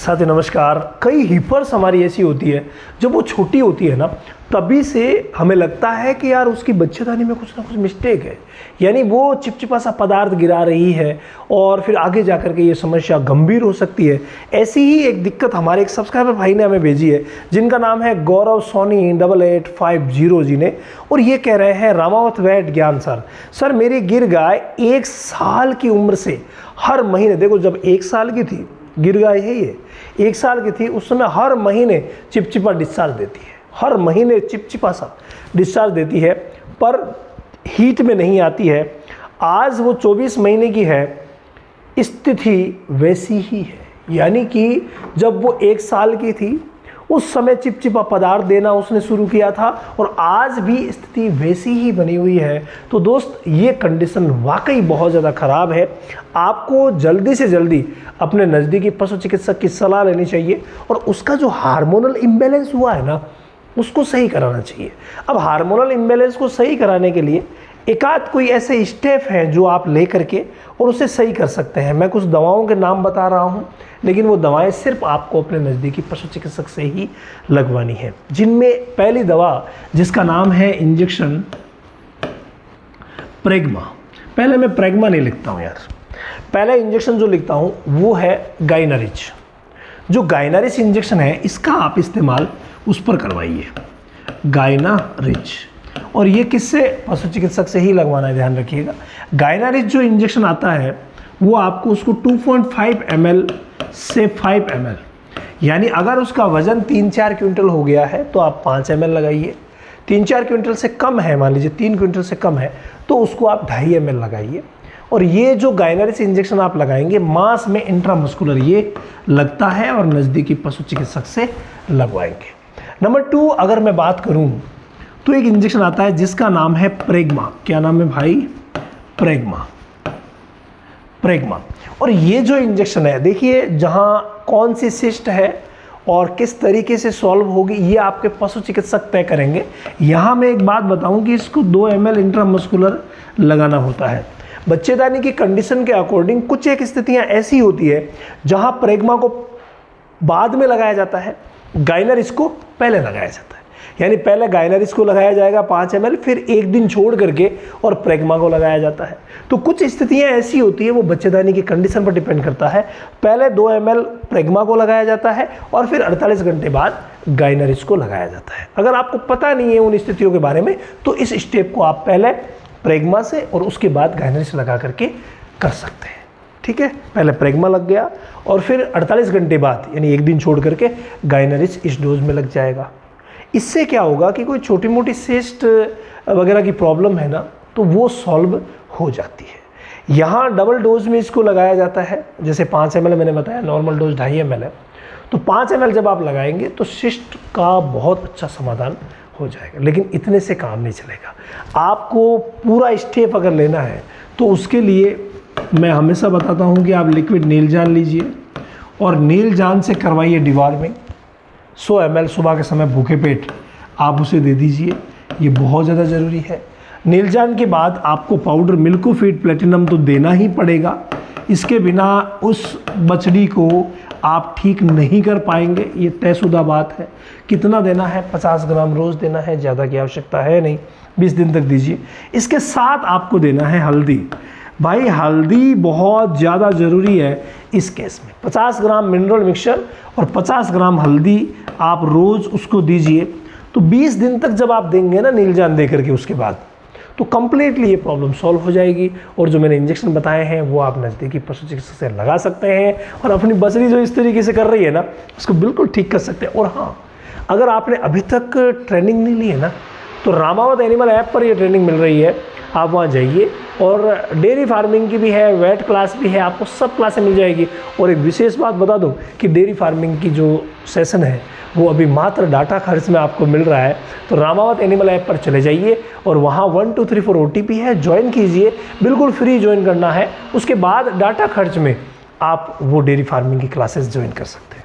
साथी नमस्कार। कई हिपर्स हमारी ऐसी होती है, जब वो छोटी होती है ना तभी से हमें लगता है कि यार उसकी बच्चेदानी में कुछ ना कुछ मिस्टेक है, यानी वो चिपचिपा सा पदार्थ गिरा रही है और फिर आगे जा कर के ये समस्या गंभीर हो सकती है। ऐसी ही एक दिक्कत हमारे एक सब्सक्राइबर भाई ने हमें भेजी है, जिनका नाम है गौरव सोनी 8850 जी ने, और ये कह रहे हैं रामावत वेट ज्ञान सर मेरी गिर गाय 1 साल की उम्र से हर महीने, देखो जब 1 साल की थी गिर गाय है ये, 1 साल की थी उस समय हर महीने चिपचिपा डिस्चार्ज देती है, हर महीने चिपचिपा सा डिस्चार्ज देती है, पर हीट में नहीं आती है। आज वो 24 महीने की है, स्थिति वैसी ही है, यानी कि जब वो 1 साल की थी उस समय चिपचिपा पदार्थ देना उसने शुरू किया था और आज भी स्थिति वैसी ही बनी हुई है। तो दोस्त ये कंडीशन वाकई बहुत ज़्यादा ख़राब है। आपको जल्दी से जल्दी अपने नज़दीकी पशु चिकित्सक की सलाह लेनी चाहिए और उसका जो हार्मोनल इम्बैलेंस हुआ है ना उसको सही कराना चाहिए। अब हार्मोनल इम्बैलेंस को सही कराने के लिए एकाध कोई ऐसे स्टेप हैं जो आप ले करके और उसे सही कर सकते हैं। मैं कुछ दवाओं के नाम बता रहा हूं, लेकिन वो दवाएं सिर्फ आपको अपने नज़दीकी पशु चिकित्सक से ही लगवानी है। जिनमें पहली दवा जिसका नाम है इंजेक्शन प्रेग्मा। पहले मैं प्रेग्मा नहीं लिखता हूँ यार, पहले इंजेक्शन जो लिखता हूँ वो है गाइनारिच। जो गाइनारिच इंजेक्शन है इसका आप इस्तेमाल उस पर करवाइए, गाइनारिच। और ये किससे? पशु चिकित्सक से ही लगवाना है, ध्यान रखिएगा। गाइनारिच जो इंजेक्शन आता है वो आपको उसको 2.5 ml से 5 ml, यानी अगर उसका वजन 3-4 क्विंटल हो गया है तो आप 5 ml लगाइए। 3-4 क्विंटल से कम है, मान लीजिए 3 क्विंटल से कम है, तो उसको आप 2.5 ml लगाइए। और ये जो गाइनारिच इंजेक्शन आप लगाएंगे मांस में इंट्रामस्कुलर ये लगता है और नज़दीकी पशु चिकित्सक से लगवाएंगे। नंबर 2 अगर मैं बात करूं तो एक इंजेक्शन आता है जिसका नाम है प्रेग्मा। क्या नाम है भाई? प्रेग्मा। और ये जो इंजेक्शन है, देखिए जहां कौन सी सिस्ट है और किस तरीके से सॉल्व होगी ये आपके पशु चिकित्सक तय करेंगे। यहाँ मैं एक बात बताऊं कि इसको 2 ml इंट्रामस्कुलर लगाना होता है। बच्चेदानी की कंडीशन के अकॉर्डिंग कुछ एक स्थितियां ऐसी होती है जहां प्रेग्मा को बाद में लगाया जाता है, गाइनारिच को पहले लगाया जाता है। यानी पहले गाइनारिच को लगाया जाएगा 5 ml, फिर 1 दिन छोड़ करके और प्रेग्मा को लगाया जाता है। तो कुछ स्थितियां ऐसी होती है, वो बच्चेदानी की कंडीशन पर डिपेंड करता है। पहले 2 ml प्रेग्मा को लगाया जाता है और फिर 48 घंटे बाद गाइनारिच को लगाया जाता है। अगर आपको पता नहीं है उन स्थितियों के बारे में तो इस स्टेप को आप पहले प्रेग्मा से और उसके बाद गाइनारिच लगा करके कर सकते हैं। ठीक है, पहले प्रेग्मा लग गया और फिर 48 घंटे बाद यानी 1 दिन छोड़ करके गाइनारिच इस डोज में लग जाएगा। इससे क्या होगा कि कोई छोटी मोटी सिस्ट वगैरह की प्रॉब्लम है ना तो वो सॉल्व हो जाती है। यहाँ डबल डोज में इसको लगाया जाता है, जैसे 5 ml मैंने बताया, नॉर्मल डोज 2.5 ml है। तो 5 ml जब आप लगाएंगे तो सिस्ट का बहुत अच्छा समाधान हो जाएगा, लेकिन इतने से काम नहीं चलेगा। आपको पूरा स्टेप अगर लेना है तो उसके लिए मैं हमेशा बताता हूँ कि आप लिक्विड नीलजान लीजिए और नीलजान से करवाइए डिवॉल्विंग। 100 ml सुबह के समय भूखे पेट आप उसे दे दीजिए, ये बहुत ज़्यादा ज़रूरी है। नीलजान के बाद आपको पाउडर मिल्कोफिट प्लेटिनम तो देना ही पड़ेगा, इसके बिना उस बछड़ी को आप ठीक नहीं कर पाएंगे, ये तयशुदा बात है। कितना देना है? 50 ग्राम रोज़ देना है, ज़्यादा की आवश्यकता है नहीं, 20 दिन तक दीजिए। इसके साथ आपको देना है हल्दी। भाई हल्दी बहुत ज़्यादा ज़रूरी है इस केस में। 50 ग्राम मिनरल मिक्सचर और 50 ग्राम हल्दी आप रोज़ उसको दीजिए। तो 20 दिन तक जब आप देंगे ना नीलजान दे करके उसके बाद, तो कम्प्लीटली ये प्रॉब्लम सॉल्व हो जाएगी। और जो मैंने इंजेक्शन बताए हैं वो आप नज़दीकी पशु चिकित्सक से लगा सकते हैं और अपनी बछड़ी जो इस तरीके से कर रही है ना उसको बिल्कुल ठीक कर सकते हैं। और हाँ, अगर आपने अभी तक ट्रेनिंग नहीं ली है ना तो रामावत एनिमल ऐप पर ये ट्रेनिंग मिल रही है, आप वहाँ जाइए। और डेयरी फार्मिंग की भी है, वेट क्लास भी है, आपको सब क्लासें मिल जाएगी। और एक विशेष बात बता दूं कि डेयरी फार्मिंग की जो सेशन है वो अभी मात्र डाटा खर्च में आपको मिल रहा है। तो रामावत एनिमल ऐप पर चले जाइए और वहाँ 1234 OTP है, ज्वाइन कीजिए, बिल्कुल फ्री ज्वाइन करना है। उसके बाद डाटा खर्च में आप वो डेयरी फार्मिंग की क्लासेस ज्वाइन कर सकते हैं।